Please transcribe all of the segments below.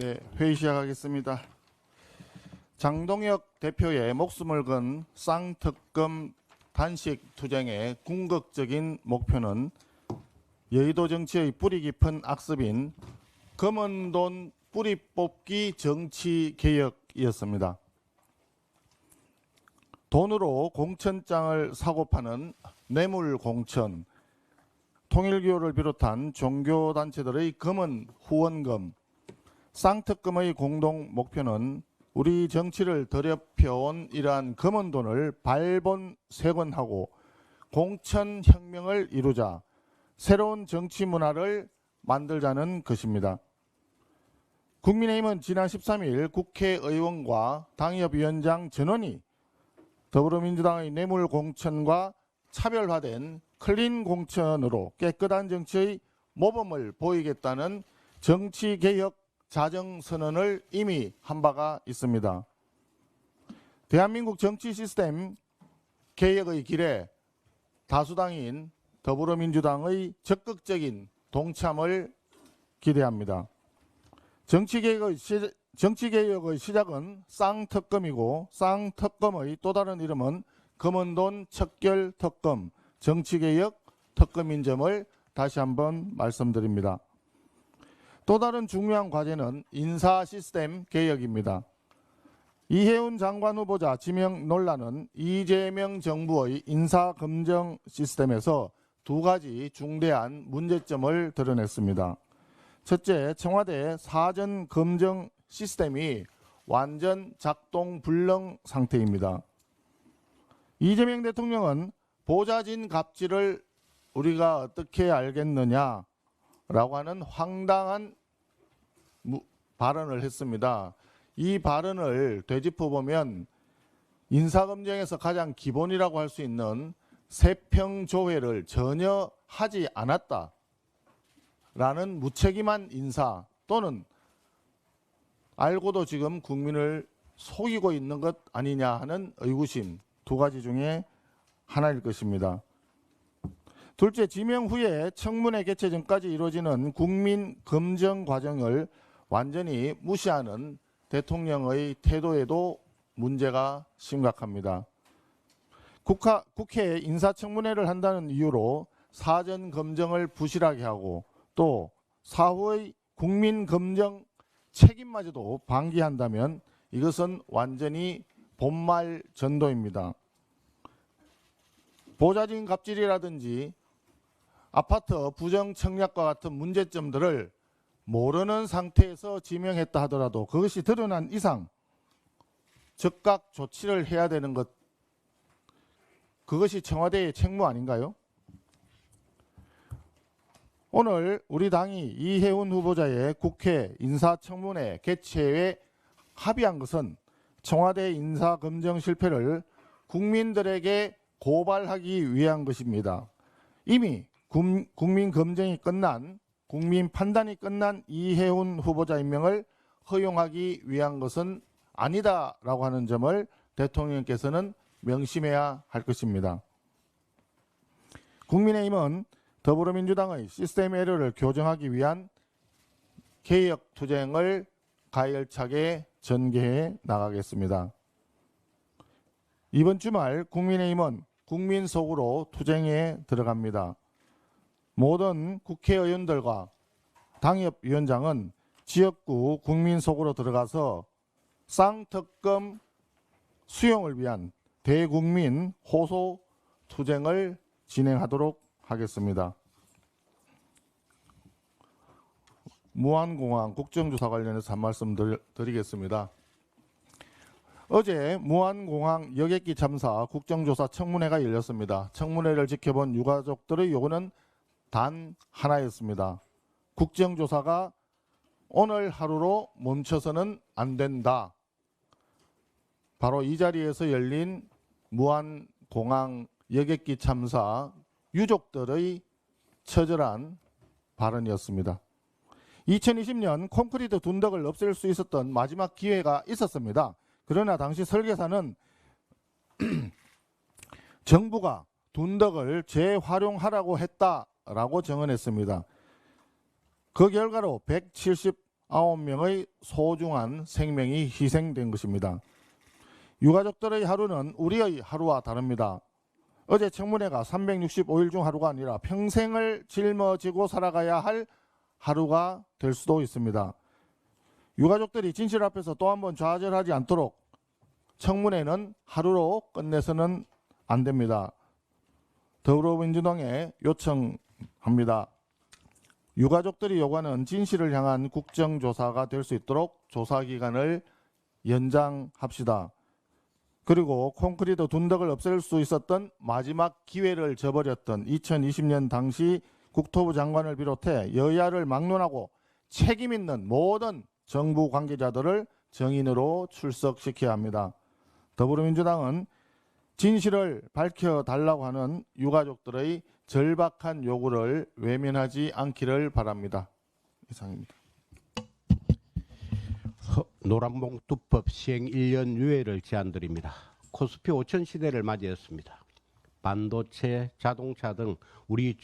네, 회의 시작하겠습니다. 장동혁 대표의 목숨을 건 쌍특검 단식 투쟁의 궁극적인 목표는 여의도 정치의 뿌리 깊은 악습인 검은 돈 뿌리 뽑기 정치 개혁이었습니다. 돈으로 공천장을 사고 파는 뇌물 공천, 통일교를 비롯한 종교단체들의 검은 후원금, 쌍특검의 공동 목표는 우리 정치를 더럽혀온 이러한 검은 돈을 발본색원하고 공천혁명을 이루자, 새로운 정치 문화를 만들자는 것입니다. 국민의힘은 지난 13일 국회의원과 당협위원장 전원이 더불어민주당의 뇌물 공천과 차별화된 클린 공천으로 깨끗한 정치의 모범을 보이겠다는 정치개혁 자정선언을 이미 한 바가 있습니다. 대한민국 정치 시스템 개혁의 길에 다수당인 더불어민주당의 적극적인 동참을 기대합니다. 정치개혁의 시작은 쌍특검이고 쌍특검의 또 다른 이름은 검은돈 척결특검, 정치개혁 특검인 점을 다시 한번 말씀드립니다. 또 다른 중요한 과제는 인사 시스템 개혁입니다. 이해운 장관 후보자 지명 논란은 이재명 정부의 인사검증 시스템에서 두 가지 중대한 문제점을 드러냈습니다. 첫째, 청와대 사전검증 시스템이 완전 작동 불능 상태입니다. 이재명 대통령은 보좌진 갑질을 우리가 어떻게 알겠느냐라고 하는 황당한 발언을 했습니다. 이 발언을 되짚어보면 인사검증에서 가장 기본이라고 할 수 있는 세평조회를 전혀 하지 않았다라는 무책임한 인사 또는 알고도 지금 국민을 속이고 있는 것 아니냐 하는 의구심, 두 가지 중에 하나일 것입니다. 둘째, 지명 후에 청문회 개최 전까지 이루어지는 국민 검증 과정을 완전히 무시하는 대통령의 태도에도 문제가 심각합니다. 국회 인사청문회를 한다는 이유로 사전 검증을 부실하게 하고 또 사후의 국민 검증 책임마저도 방기한다면 이것은 완전히 본말 전도입니다. 보좌진 갑질이라든지 아파트 부정 청약과 같은 문제점들을 모르는 상태에서 지명했다 하더라도 그것이 드러난 이상 즉각 조치를 해야 되는 것, 그것이 청와대의 책무 아닌가요? 오늘 우리 당이 이해운 후보자의 국회 인사청문회 개최에 합의한 것은 청와대 인사검증 실패를 국민들에게 고발하기 위한 것입니다. 이미 국민 검증이 끝난, 국민 판단이 끝난 이해운 후보자 임명을 허용하기 위한 것은 아니다라고 하는 점을 대통령께서는 명심해야 할 것입니다. 국민의힘은 더불어민주당의 시스템 에러를 교정하기 위한 개혁 투쟁을 가열차게 전개해 나가겠습니다. 이번 주말 국민의힘은 국민 속으로 투쟁에 들어갑니다. 모든 국회의원들과 당협위원장은 지역구 국민 속으로 들어가서 쌍특검 수용을 위한 대국민 호소 투쟁을 진행하도록 하겠습니다. 무안공항 국정조사 관련해서 한 말씀 드리겠습니다. 어제 무안공항 여객기 참사 국정조사 청문회가 열렸습니다. 청문회를 지켜본 유가족들의 요구는 단 하나였습니다. 국정조사가 오늘 하루로 멈춰서는 안 된다. 바로 이 자리에서 열린 무안공항 여객기 참사 유족들의 처절한 발언이었습니다. 2020년 콘크리트 둔덕을 없앨 수 있었던 마지막 기회가 있었습니다. 그러나 당시 설계사는 정부가 둔덕을 재활용하라고 했다라고 정언했습니다. 그 결과로 9명의 소중한 생명이 희생된 것입니다. 유가족들의 하루는 우리의 하루와 다릅니다. 어제 청문회가 365일 중 하루가 아니라 평생을 짊어지고 살아가야 할 하루가 될 수도 있습니다. 유가족들이 진실 앞에서 또 한 번 좌절하지 않도록 청문회는 하루로 끝내서는 안 됩니다. 더불어민주당에 요청합니다. 유가족들이 요구하는 진실을 향한 국정조사가 될 수 있도록 조사기간을 연장합시다. 그리고 콘크리트 둔덕을 없앨 수 있었던 마지막 기회를 저버렸던 2020년 당시 국토부 장관을 비롯해 여야를 막론하고 책임 있는 모든 정부 관계자들을 정인으로 출석시켜야 합니다. 더불어민주당은 진실을 밝혀달라고 하는 유가족들의 절박한 요구를 외면하지 않기를 바랍니다. 이상입니다. 노란봉투법 시행 1년 유예를 제안드립니다. 코스피 5천 시대를 맞이했습니다. 반도체, 자동차 등 우리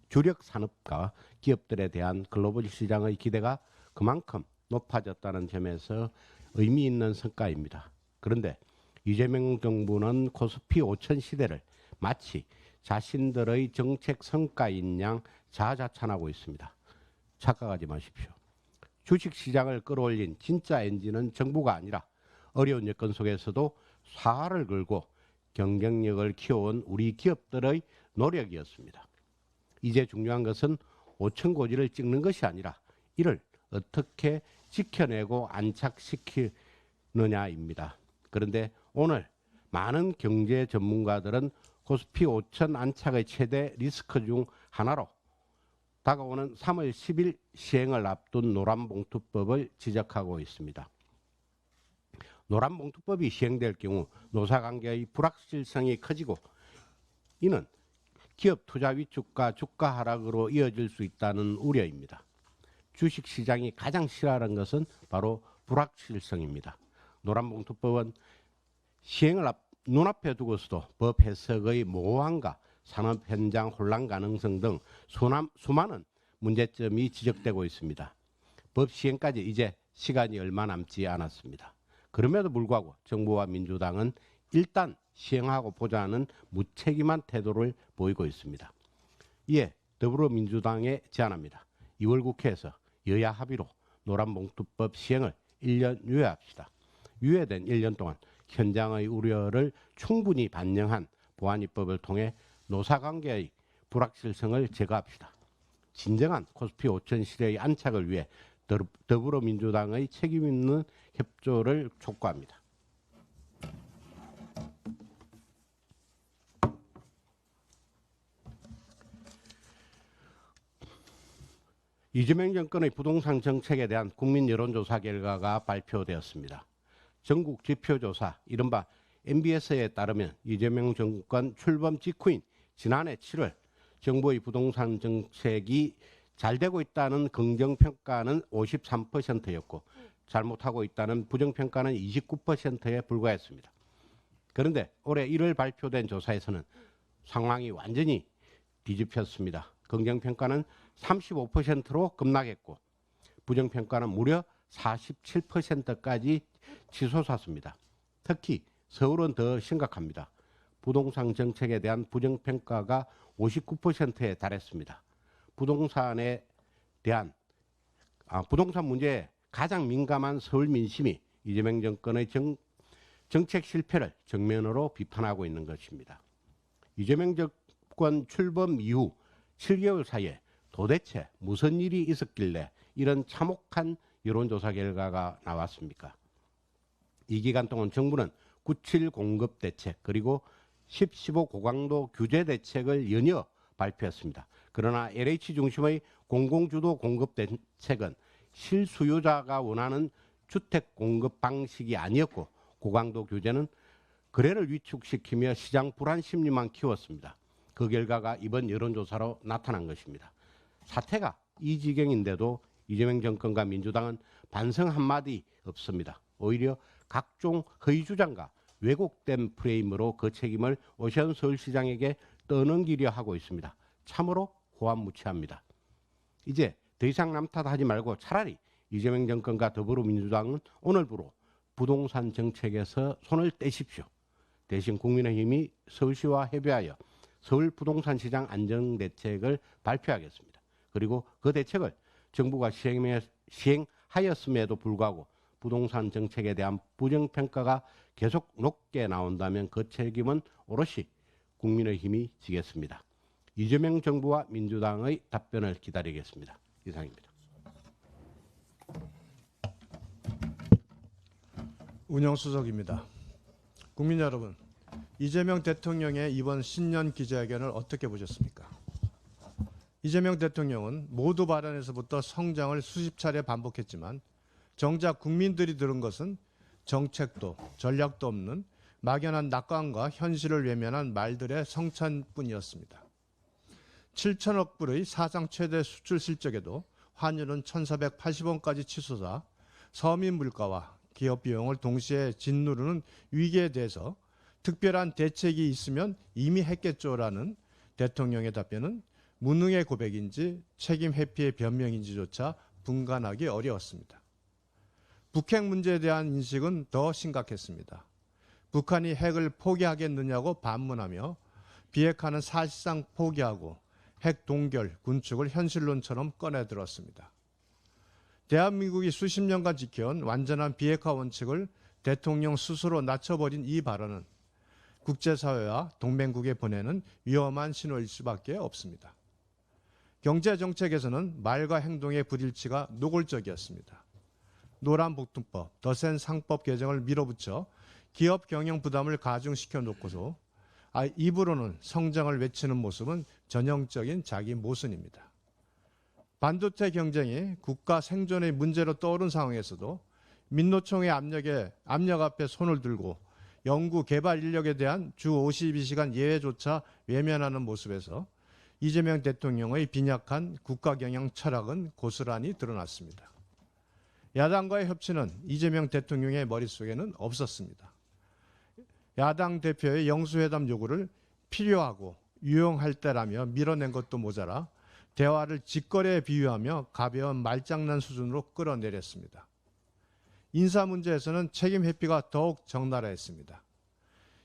주력 산업과 기업들에 대한 글로벌 시장의 기대가 그만큼 높아졌다는 점에서 의미 있는 성과입니다. 그런데 이재명 정부는 코스피 5천 시대를 마치 자신들의 정책 성과인 양 자아자찬하고 있습니다. 착각하지 마십시오. 주식시장을 끌어올린 진짜 엔진은 정부가 아니라 어려운 여건 속에서도 사활을 걸고 경쟁력을 키워온 우리 기업들의 노력이었습니다. 이제 중요한 것은 5천 고지를 찍는 것이 아니라 이를 어떻게 지켜내고 안착시키느냐입니다. 그런데 오늘 많은 경제 전문가들은 코스피 5천 안착의 최대 리스크 중 하나로 다가오는 3월 10일 시행을 앞둔 노란봉투법을 지적하고 있습니다. 노란봉투법이 시행될 경우 노사관계의 불확실성이 커지고 이는 기업 투자 위축과 주가 하락으로 이어질 수 있다는 우려입니다. 주식시장이 가장 싫어하는 것은 바로 불확실성입니다. 노란봉투법은 시행을 눈앞에 두고서도 법 해석의 모호함과 산업 현장 혼란 가능성 등 수많은 문제점이 지적되고 있습니다. 법 시행까지 이제 시간이 얼마 남지 않았습니다. 그럼에도 불구하고 정부와 민주당은 일단 시행하고 보자는 무책임한 태도를 보이고 있습니다. 이에 더불어민주당에 제안합니다. 2월 국회에서 여야 합의로 노란봉투법 시행을 1년 유예합시다. 유예된 1년 동안 현장의 우려를 충분히 반영한 보완 입법을 통해 노사관계의 불확실성을 제거합시다. 진정한 코스피 5천 시대의 안착을 위해 더불어민주당의 책임 있는 협조를 촉구합니다. 이재명 정권의 부동산 정책에 대한 국민 여론조사 결과가 발표되었습니다. 전국 지표조사 이른바 MBS에 따르면 이재명 정권 출범 직후인 지난해 7월 정부의 부동산 정책이 잘 되고 있다는 긍정평가는 53%였고 잘못하고 있다는 부정평가는 29%에 불과했습니다. 그런데 올해 1월 발표된 조사에서는 상황이 완전히 뒤집혔습니다. 긍정평가는 35%로 급락했고 부정평가는 무려 47%까지 치솟았습니다. 특히 서울은 더 심각합니다. 부동산 정책에 대한 부정평가가 59%에 달했습니다. 부동산 문제에 가장 민감한 서울 민심이 이재명 정권의 정책 실패를 정면으로 비판하고 있는 것입니다. 이재명 정권 출범 이후 7개월 사이에 도대체 무슨 일이 있었길래 이런 참혹한 여론조사 결과가 나왔습니까? 이 기간 동안 정부는 9.7 공급 대책 그리고 10.15 고강도 규제 대책을 연이어 발표했습니다. 그러나 LH 중심의 공공주도 공급 대책은 실수요자가 원하는 주택 공급 방식이 아니었고 고강도 규제는 거래를 위축시키며 시장 불안 심리만 키웠습니다. 그 결과가 이번 여론조사로 나타난 것입니다. 사태가 이 지경인데도 이재명 정권과 민주당은 반성 한마디 없습니다. 오히려 각종 허위 주장과 왜곡된 프레임으로 그 책임을 오세훈 서울시장에게 떠넘기려 하고 있습니다. 참으로 호환무치합니다. 이제 더 이상 남 탓하지 말고 차라리 이재명 정권과 더불어민주당은 오늘부로 부동산 정책에서 손을 떼십시오. 대신 국민의힘이 서울시와 협의하여 서울 부동산 시장 안정 대책을 발표하겠습니다. 그리고 그 대책을 정부가 시행하였음에도 불구하고 부동산 정책에 대한 부정평가가 계속 높게 나온다면 그 책임은 오롯이 국민의힘이 지겠습니다. 이재명 정부와 민주당의 답변을 기다리겠습니다. 이상입니다. 운영수석입니다. 국민 여러분, 이재명 대통령의 이번 신년 기자회견을 어떻게 보셨습니까? 이재명 대통령은 모두 발언에서부터 성장을 수십 차례 반복했지만 정작 국민들이 들은 것은 정책도 전략도 없는 막연한 낙관과 현실을 외면한 말들의 성찬뿐이었습니다. 7천억 불의 사상 최대 수출 실적에도 환율은 1,480원까지 치솟아 서민 물가와 기업 비용을 동시에 짓누르는 위기에 대해서 특별한 대책이 있으면 이미 했겠죠라는 대통령의 답변은 무능의 고백인지 책임 회피의 변명인지조차 분간하기 어려웠습니다. 북핵 문제에 대한 인식은 더 심각했습니다. 북한이 핵을 포기하겠느냐고 반문하며 비핵화는 사실상 포기하고 핵 동결, 군축을 현실론처럼 꺼내들었습니다. 대한민국이 수십 년간 지켜온 완전한 비핵화 원칙을 대통령 스스로 낮춰버린 이 발언은 국제사회와 동맹국에 보내는 위험한 신호일 수밖에 없습니다. 경제정책에서는 말과 행동의 불일치가 노골적이었습니다. 노란복통법, 더 센 상법 개정을 밀어붙여 기업 경영 부담을 가중시켜 놓고서 입으로는 성장을 외치는 모습은 전형적인 자기 모순입니다. 반도체 경쟁이 국가 생존의 문제로 떠오른 상황에서도 민노총의 압력 앞에 손을 들고 연구 개발 인력에 대한 주 52시간 예외조차 외면하는 모습에서 이재명 대통령의 빈약한 국가 경영 철학은 고스란히 드러났습니다. 야당과의 협치는 이재명 대통령의 머릿속에는 없었습니다. 야당 대표의 영수회담 요구를 필요하고 유용할 때라며 밀어낸 것도 모자라 대화를 직거래에 비유하며 가벼운 말장난 수준으로 끌어내렸습니다. 인사 문제에서는 책임 회피가 더욱 적나라했습니다.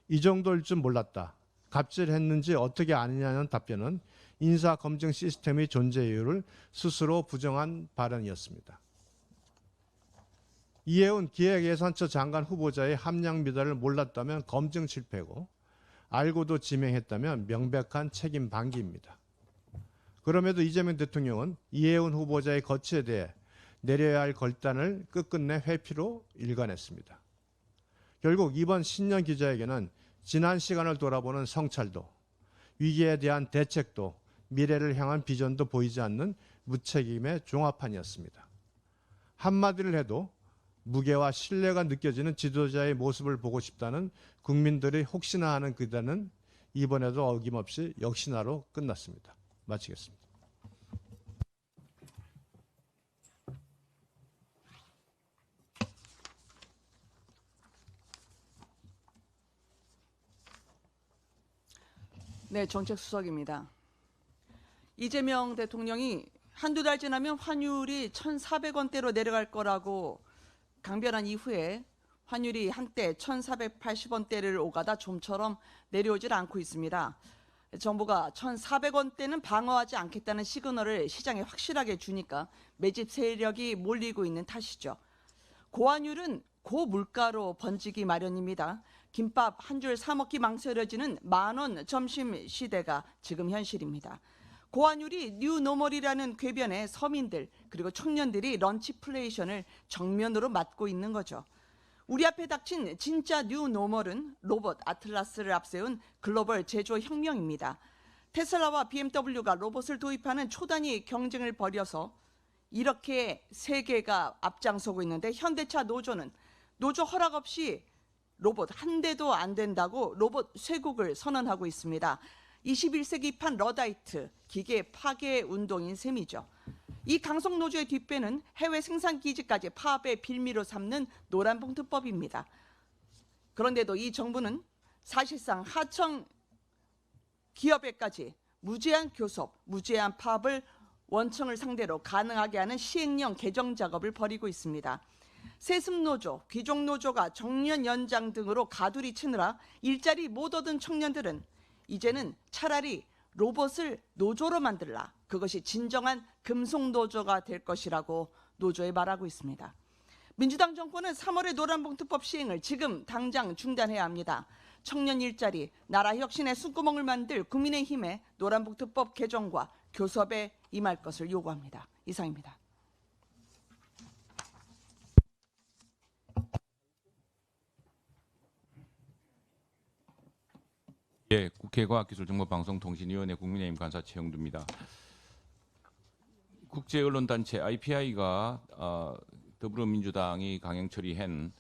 이 정도일 줄 몰랐다. 갑질했는지 어떻게 아느냐는 답변은 인사 검증 시스템의 존재 이유를 스스로 부정한 발언이었습니다. 이해운 기획예산처 장관 후보자의 함량 미달을 몰랐다면 검증 실패고 알고도 지명했다면 명백한 책임 방기입니다. 그럼에도 이재명 대통령은 이해운 후보자의 거취에 대해 내려야 할 결단을 끝끝내 회피로 일관했습니다. 결국 이번 신년 기자회견은 지난 시간을 돌아보는 성찰도, 위기에 대한 대책도, 미래를 향한 비전도 보이지 않는 무책임의 종합판이었습니다. 한마디를 해도 무게와 신뢰가 느껴지는 지도자의 모습을 보고 싶다는 국민들의 혹시나 하는 기대는 이번에도 어김없이 역시나로 끝났습니다. 마치겠습니다. 네, 정책수석입니다. 이재명 대통령이 한두 달 지나면 환율이 1,400원대로 내려갈 거라고 강변한 이후에 환율이 한때 1,480원대를 오가다 좀처럼 내려오질 않고 있습니다. 정부가 1,400원대는 방어하지 않겠다는 시그널을 시장에 확실하게 주니까 매집 세력이 몰리고 있는 탓이죠. 고환율은 고물가로 번지기 마련입니다. 김밥 한 줄 사 먹기 망설여지는 만원 점심 시대가 지금 현실입니다. 고환율이 뉴노멀이라는 궤변에 서민들 그리고 청년들이 런치플레이션을 정면으로 맞고 있는 거죠. 우리 앞에 닥친 진짜 뉴노멀은 로봇 아틀라스를 앞세운 글로벌 제조 혁명입니다. 테슬라와 BMW가 로봇을 도입하는 초단위 경쟁을 벌여서 이렇게 세계가 앞장서고 있는데 현대차 노조는 노조 허락 없이 로봇 한 대도 안 된다고 로봇 쇄국을 선언하고 있습니다. 21세기판 러다이트, 기계 파괴 운동인 셈이죠. 이 강성노조의 뒷배는 해외 생산기지까지 파업의 빌미로 삼는 노란봉투법입니다. 그런데도 이 정부는 사실상 하청 기업에까지 무제한 교섭, 무제한 파업을 원청을 상대로 가능하게 하는 시행령 개정 작업을 벌이고 있습니다. 세습노조, 귀족노조가 정년 연장 등으로 가두리 치느라 일자리 못 얻은 청년들은 이제는 차라리 로봇을 노조로 만들라. 그것이 진정한 금속노조가 될 것이라고 노조에 말하고 있습니다. 민주당 정권은 3월의 노란봉투법 시행을 지금 당장 중단해야 합니다. 청년 일자리, 나라 혁신의 숨구멍을 만들 국민의힘의 노란봉투법 개정과 교섭에 임할 것을 요구합니다. 이상입니다. 예, 국회 과학기술정보방송통신위원회 국민의힘 간사 최영두입니다. 국제언론단체 IPI가 더불어민주당이 강행 처리한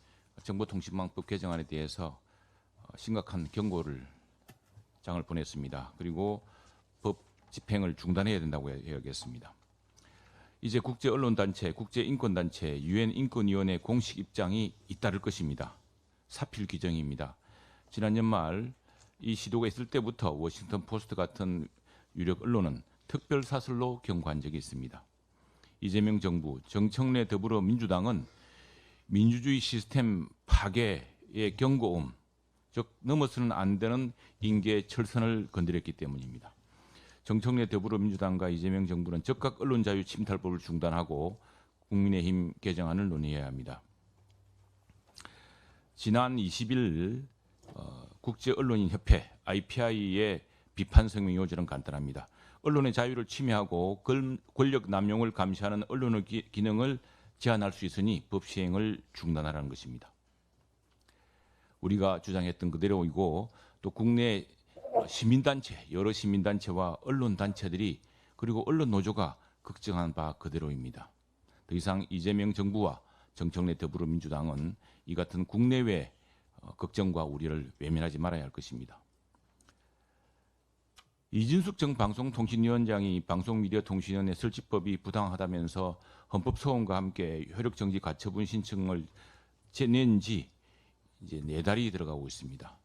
정보통신망법 개정안에 대해서 심각한 경고를 장을 보냈습니다. 그리고 법 집행을 중단해야 된다고 이야기했습니다. 이제 국제언론단체, 국제인권단체, UN 인권위원회 공식 입장이 잇따를 것입니다. 사필 규정입니다. 지난 연말 이 시도가 있을 때부터 워싱턴 포스트 같은 유력 언론은 특별 사설로 경고한 적이 있습니다. 이재명 정부, 정청래 더불어민주당은 민주주의 시스템 파괴의 경고음, 즉 넘어서는 안 되는 인계 철선을 건드렸기 때문입니다. 정청래 더불어민주당과 이재명 정부는 즉각 언론자유 침탈법을 중단하고 국민의힘 개정안을 논의해야 합니다. 지난 20일 국제언론인협회 IPI의 비판 성명 요지는 간단합니다. 언론의 자유를 침해하고 권력 남용을 감시하는 언론의 기능을 제한할 수 있으니 법 시행을 중단하라는 것입니다. 우리가 주장했던 그대로이고 또 국내 시민단체, 여러 시민단체와 언론단체들이 그리고 언론노조가 걱정한 바 그대로입니다. 더 이상 이재명 정부와 정청래 더불어민주당은 이 같은 국내외 걱정과 우려를 외면하지 말아야 할 것입니다. 이진숙 전 방송통신위원장이 방송미디어통신위원회 설치법이 부당하다면서 헌법소원과 함께 효력정지 가처분 신청을 낸 지 이제 4달이 들어가고 있습니다.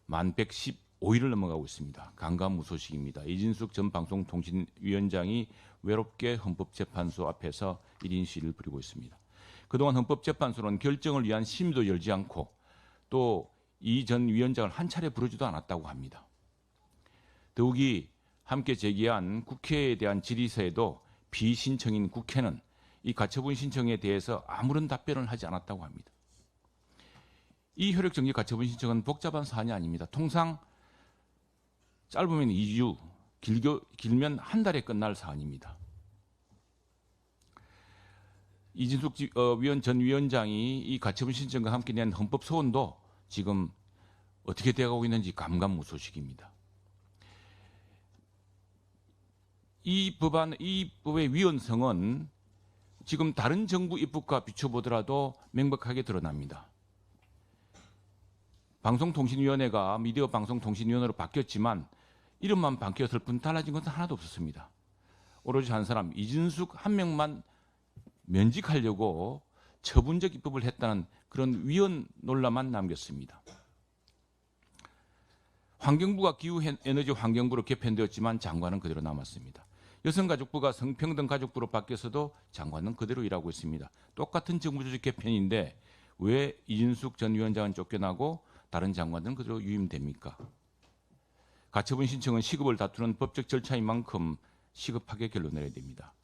만 115일을 넘어가고 있습니다. 강감무소식입니다. 이진숙 전 방송통신위원장이 외롭게 헌법재판소 앞에서 1인 시위를 벌이고 있습니다. 그동안 헌법재판소는 결정을 위한 심의도 열지 않고 또 이 전 위원장을 한 차례 부르지도 않았다고 합니다. 더욱이 함께 제기한 국회에 대한 질의서에도 비신청인 국회는 이 가처분 신청에 대해서 아무런 답변을 하지 않았다고 합니다. 이 효력정지 가처분 신청은 복잡한 사안이 아닙니다. 통상 짧으면 2주, 길면 한 달에 끝날 사안입니다. 이진숙 전 위원장이 이 가처분 신청과 함께 낸 헌법 소원도 지금 어떻게 되어가고 있는지 감감무소식입니다. 이 법의 위헌성은 지금 다른 정부 입법과 비춰보더라도 명백하게 드러납니다. 방송통신위원회가 미디어 방송통신위원회로 바뀌었지만 이름만 바뀌었을 뿐 달라진 것은 하나도 없었습니다. 오로지 한 사람 이진숙 한 명만 면직하려고 처분적 입법을 했다는 그런 위헌 논란만 남겼습니다. 환경부가 기후에너지 환경부로 개편되었지만 장관은 그대로 남았습니다. 여성가족부가 성평등가족부로 바뀌어서도 장관은 그대로 일하고 있습니다. 똑같은 정부조직 개편인데 왜 이진숙 전 위원장은 쫓겨나고 다른 장관들은 그대로 유임됩니까? 가처분 신청은 시급을 다투는 법적 절차인 만큼 시급하게 결론 내려야 됩니다.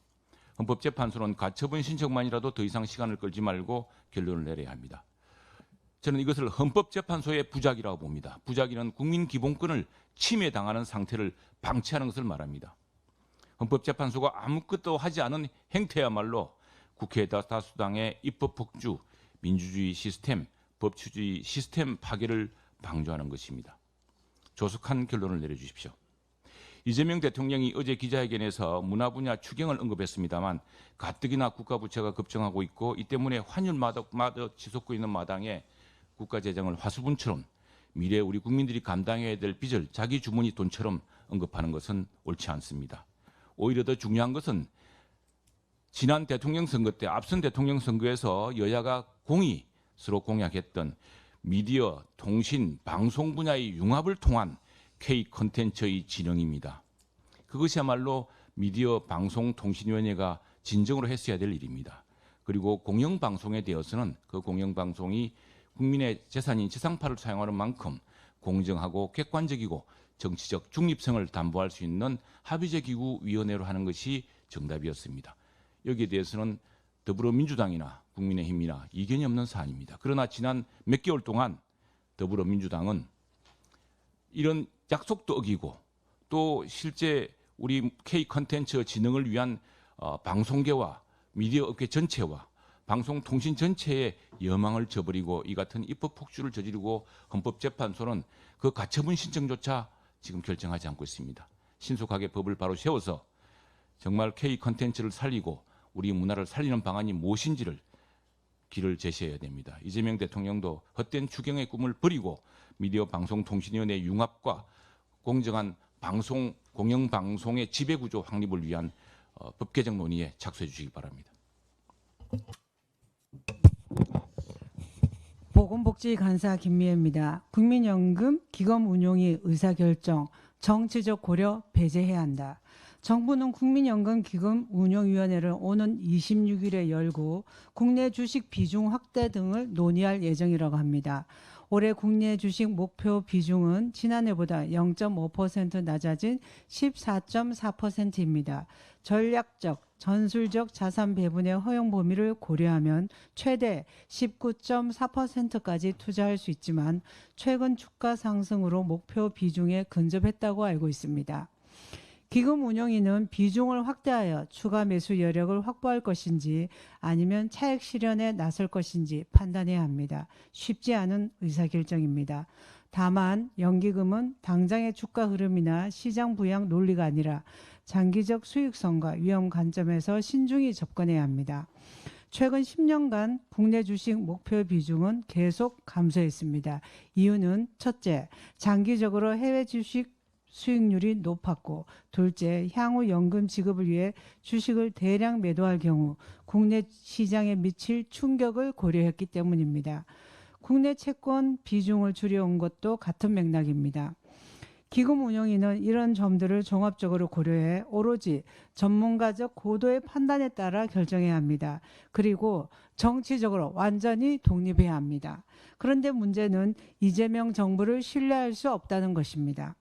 헌법재판소는 가처분 신청만이라도 더 이상 시간을 끌지 말고 결론을 내려야 합니다. 저는 이것을 헌법재판소의 부작이라고 봅니다. 부작위는 국민 기본권을 침해당하는 상태를 방치하는 것을 말합니다. 헌법재판소가 아무것도 하지 않은 행태야말로 국회 다수당의 입법 폭주, 민주주의 시스템, 법치주의 시스템 파괴를 방조하는 것입니다. 조속한 결론을 내려주십시오. 이재명 대통령이 어제 기자회견에서 문화 분야 추경을 언급했습니다만 가뜩이나 국가 부채가 급증하고 있고 이 때문에 환율마저 치솟고 있는 마당에 국가 재정을 화수분처럼 미래 우리 국민들이 감당해야 될 빚을 자기 주머니 돈처럼 언급하는 것은 옳지 않습니다. 오히려 더 중요한 것은 지난 대통령 선거 때 앞선 대통령 선거에서 여야가 공히 서로 공약했던 미디어, 통신, 방송 분야의 융합을 통한 K 콘텐츠의 진흥입니다. 그것이야말로 미디어 방송통신위원회가 진정으로 했어야 될 일입니다. 그리고 공영방송에 대해서는 그 공영방송이 국민의 재산인 지상파를 사용하는 만큼 공정하고 객관적이고 정치적 중립성을 담보할 수 있는 합의제기구위원회로 하는 것이 정답이었습니다. 여기에 대해서는 더불어민주당이나 국민의힘이나 이견이 없는 사안입니다. 그러나 지난 몇 개월 동안 더불어민주당은 이런 약속도 어기고 또 실제 우리 K 컨텐츠 진흥을 위한 방송계와 미디어 업계 전체와 방송통신 전체의 여망을 저버리고 이 같은 입법 폭주를 저지르고 헌법재판소는 그 가처분 신청조차 지금 결정하지 않고 있습니다. 신속하게 법을 바로 세워서 정말 K 컨텐츠를 살리고 우리 문화를 살리는 방안이 무엇인지를 길을 제시해야 됩니다. 이재명 대통령도 헛된 추경의 꿈을 버리고 미디어 방송통신위원회 융합과 공정한 방송 공영방송의 지배구조 확립을 위한 법 개정 논의에 착수해 주시기 바랍니다. 보건복지간사 김미애입니다. 국민연금 기금 운용이 의사결정, 정치적 고려 배제해야 한다. 정부는 국민연금 기금 운용위원회를 오는 26일에 열고 국내 주식 비중 확대 등을 논의할 예정이라고 합니다. 올해 국내 주식 목표 비중은 지난해보다 0.5% 낮아진 14.4%입니다. 전략적, 전술적 자산 배분의 허용 범위를 고려하면 최대 19.4%까지 투자할 수 있지만 최근 주가 상승으로 목표 비중에 근접했다고 알고 있습니다. 기금 운용인은 비중을 확대하여 추가 매수 여력을 확보할 것인지 아니면 차액 실현에 나설 것인지 판단해야 합니다. 쉽지 않은 의사결정입니다. 다만 연기금은 당장의 주가 흐름이나 시장 부양 논리가 아니라 장기적 수익성과 위험 관점에서 신중히 접근해야 합니다. 최근 10년간 국내 주식 목표 비중은 계속 감소했습니다. 이유는 첫째, 장기적으로 해외 주식 수익률이 높았고, 둘째, 향후 연금 지급을 위해 주식을 대량 매도할 경우 국내 시장에 미칠 충격을 고려했기 때문입니다. 국내 채권 비중을 줄여온 것도 같은 맥락입니다. 기금 운용인은 이런 점들을 종합적으로 고려해 오로지 전문가적 고도의 판단에 따라 결정해야 합니다. 그리고 정치적으로 완전히 독립해야 합니다. 그런데 문제는 이재명 정부를 신뢰할 수 없다는 것입니다.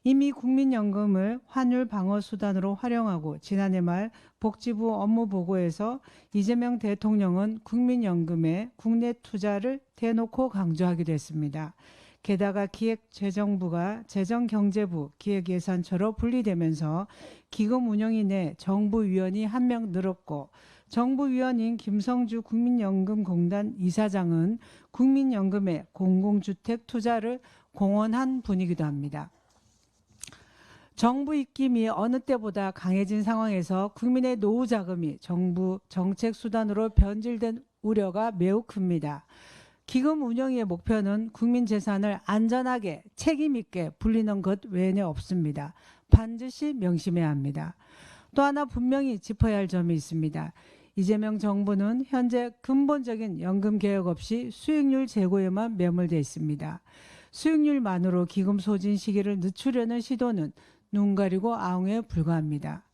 이미 국민연금을 환율 방어 수단으로 활용하고 지난해 말 복지부 업무보고에서 이재명 대통령은 국민연금의 국내 투자를 대놓고 강조하기도 했습니다. 게다가 기획재정부가 재정경제부 기획예산처로 분리되면서 기금 운영인 내 정부위원이 한 명 늘었고 정부위원인 김성주 국민연금공단 이사장은 국민연금의 공공주택 투자를 공언한 분이기도 합니다. 정부 입김이 어느 때보다 강해진 상황에서 국민의 노후 자금이 정부 정책 수단으로 변질된 우려가 매우 큽니다. 기금 운영의 목표는 국민 재산을 안전하게 책임 있게 불리는 것 외에는 없습니다. 반드시 명심해야 합니다. 또 하나 분명히 짚어야 할 점이 있습니다. 이재명 정부는 현재 근본적인 연금 개혁 없이 수익률 제고에만 매몰되어 있습니다. 수익률만으로 기금 소진 시기를 늦추려는 시도는 눈 가리고 아웅에 불과합니다.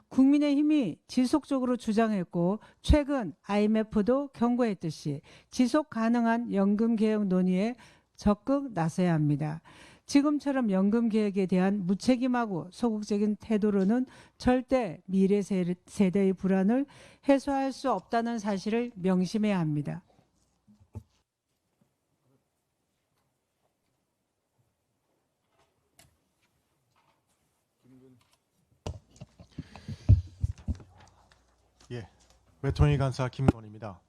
국민의힘이 지속적으로 주장했고 최근 IMF도 경고했듯이 지속 가능한 연금 개혁 논의에 적극 나서야 합니다. 지금처럼 연금 개혁에 대한 무책임하고 소극적인 태도로는 절대 미래 세대의 불안을 해소할 수 없다는 사실을 명심해야 합니다. 예, 외통위 간사 김건입니다.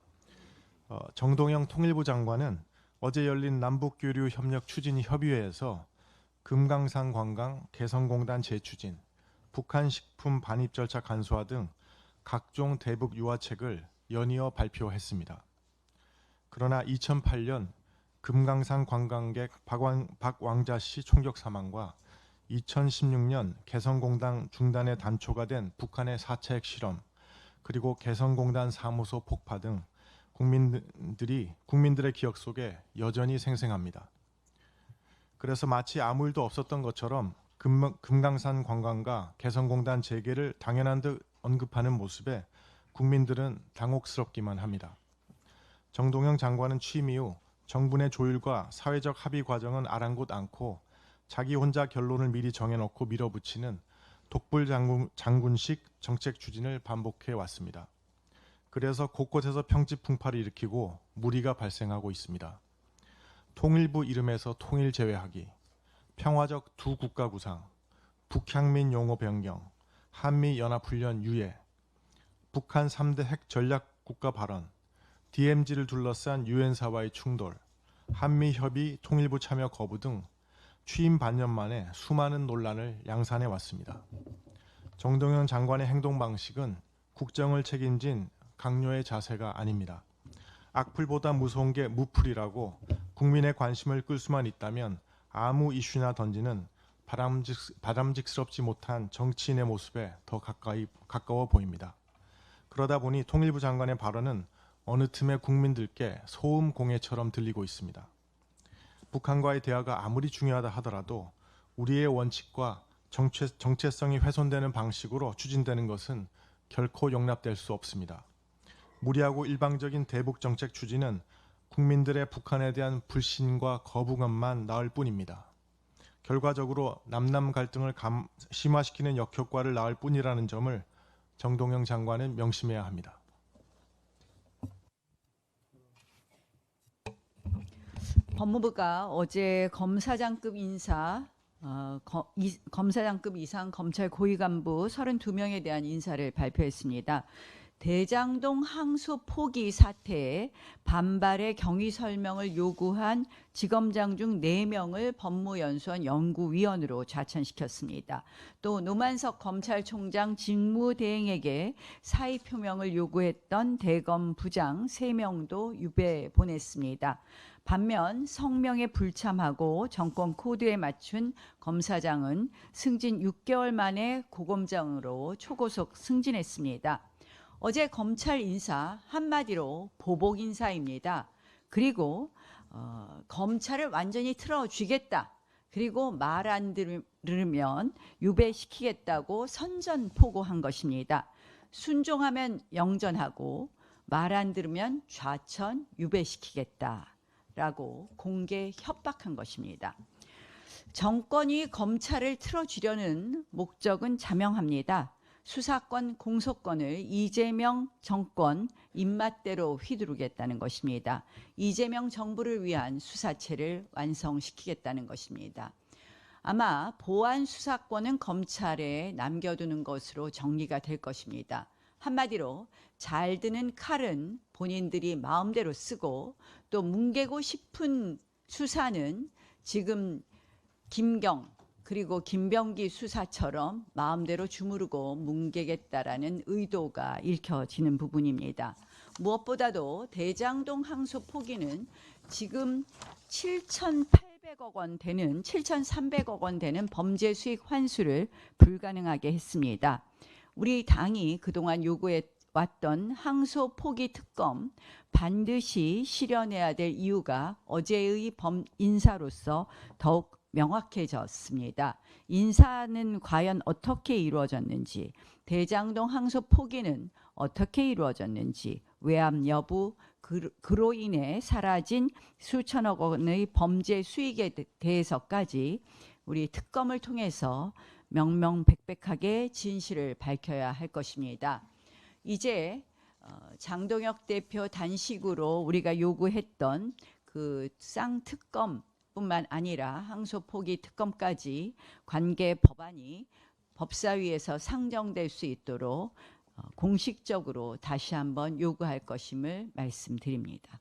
정동영 통일부 장관은 어제 열린 남북교류 협력 추진 협의회에서 금강산 관광 개성공단 재추진, 북한 식품 반입 절차 간소화 등 각종 대북 유화책을 연이어 발표했습니다. 그러나 2008년 금강산 관광객 박왕자 씨 총격 사망과 2016년 개성공단 중단의 단초가 된 북한의 4차 핵실험, 그리고 개성공단 사무소 폭파 등 국민들의 기억 속에 여전히 생생합니다. 그래서 마치 아무 일도 없었던 것처럼 금강산 관광과 개성공단 재개를 당연한 듯 언급하는 모습에 국민들은 당혹스럽기만 합니다. 정동영 장관은 취임 이후 정부 내 조율과 사회적 합의 과정은 아랑곳 않고 자기 혼자 결론을 미리 정해놓고 밀어붙이는 독불 장군식 정책 추진을 반복해 왔습니다. 그래서 곳곳에서 평지 풍파를 일으키고 무리가 발생하고 있습니다. 통일부 이름에서 통일 제외하기, 평화적 두 국가 구상, 북향민 용어 변경, 한미 연합훈련 유예, 북한 3대 핵 전략 국가 발언, DMZ를 둘러싼 유엔사와의 충돌, 한미 협의 통일부 참여 거부 등 취임 반년 만에 수많은 논란을 양산해 왔습니다. 정동영 장관의 행동 방식은 국정을 책임진 강요의 자세가 아닙니다. 악플보다 무서운 게 무플이라고 국민의 관심을 끌 수만 있다면 아무 이슈나 던지는 바람직스럽지 못한 정치인의 모습에 더 가까워 보입니다. 그러다 보니 통일부 장관의 발언은 어느 틈에 국민들께 소음 공해처럼 들리고 있습니다. 북한과의 대화가 아무리 중요하다 하더라도 우리의 원칙과 정체성이 훼손되는 방식으로 추진되는 것은 결코 용납될 수 없습니다. 무리하고 일방적인 대북 정책 추진은 국민들의 북한에 대한 불신과 거부감만 낳을 뿐입니다. 결과적으로 남남 갈등을 심화시키는 역효과를 낳을 뿐이라는 점을 정동영 장관은 명심해야 합니다. 법무부가 어제 검사장급 이상 검찰 고위 간부 32명에 대한 인사를 발표했습니다. 대장동 항소 포기 사태에 반발의 경위 설명을 요구한 지검장 중 4명을 법무연수원 연구위원으로 좌천시켰습니다. 또 노만석 검찰총장 직무대행에게 사의 표명을 요구했던 대검 부장 3명도 유배 보냈습니다. 반면 성명에 불참하고 정권 코드에 맞춘 검사장은 승진 6개월 만에 고검장으로 초고속 승진했습니다. 어제 검찰 인사 한마디로 보복 인사입니다. 그리고 검찰을 완전히 틀어쥐겠다. 그리고 말 안 들으면 유배시키겠다고 선전포고한 것입니다. 순종하면 영전하고 말 안 들으면 좌천 유배시키겠다라고 공개 협박한 것입니다. 정권이 검찰을 틀어쥐려는 목적은 자명합니다. 수사권, 공소권을 이재명 정권 입맛대로 휘두르겠다는 것입니다. 이재명 정부를 위한 수사체를 완성시키겠다는 것입니다. 아마 보안 수사권은 검찰에 남겨두는 것으로 정리가 될 것입니다. 한마디로 잘 드는 칼은 본인들이 마음대로 쓰고 또 뭉개고 싶은 수사는 지금 김경 그리고 김병기 수사처럼 마음대로 주무르고 뭉개겠다라는 의도가 읽혀지는 부분입니다. 무엇보다도 대장동 항소 포기는 지금 7,800억 원 되는 7,300억 원 되는 범죄 수익 환수를 불가능하게 했습니다. 우리 당이 그동안 요구해 왔던 항소 포기 특검 반드시 실현해야 될 이유가 어제의 인사로서 더욱 명확해졌습니다. 인사는 과연 어떻게 이루어졌는지, 대장동 항소 포기는 어떻게 이루어졌는지, 외압 여부, 그로 인해 사라진 수천억 원의 범죄 수익에 대해서까지 우리 특검을 통해서 명명백백하게 진실을 밝혀야 할 것입니다. 이제 장동혁 대표 단식으로 우리가 요구했던 그 쌍특검 뿐만 아니라 항소포기 특검까지 관계 법안이 법사위에서 상정될 수 있도록 공식적으로 다시 한번 요구할 것임을 말씀드립니다.